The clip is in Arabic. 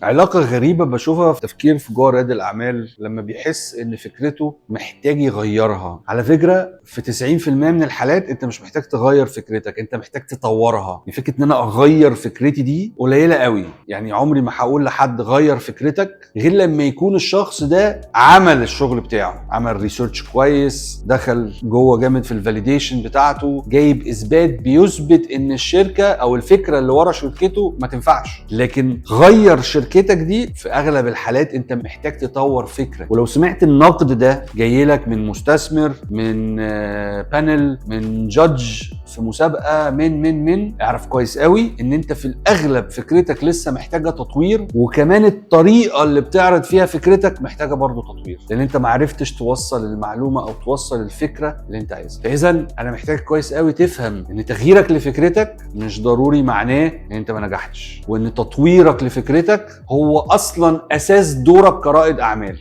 علاقة غريبة بشوفها في تفكير في جوه رياض الأعمال لما بيحس إن فكرته محتاج يغيرها. على فكرة في 90% من الحالات أنت مش محتاج تغير فكرتك، أنت محتاج تطورها. يعني فكرة إن أنا أغير فكرتي دي قليلة قوي. يعني عمري ما هقول لحد غير فكرتك غير لما يكون الشخص ده عمل الشغل بتاعه، عمل ريسيرش كويس، دخل جوه جامد في الفاليديشن بتاعته، جايب إثبات بيثبت إن الشركة أو الفكرة اللي ورا شركته ما تنفعش. لكن غير شركتك دي في اغلب الحالات انت محتاج تطور فكرك. ولو سمعت النقد ده جاي لك من مستثمر، من بانل، من جادج في مسابقه، من اعرف كويس قوي ان انت في الاغلب فكرتك لسه محتاجه تطوير، وكمان الطريقه اللي بتعرض فيها فكرتك محتاجه برضو تطوير، لان انت ما عرفتش توصل المعلومه او توصل الفكره اللي انت عايزها. فاذا انا محتاج كويس قوي تفهم ان تغييرك لفكرتك مش ضروري معناه ان انت ما نجحتش، وان تطويرك لفكرتك هو اصلا اساس دورك كرائد اعمال.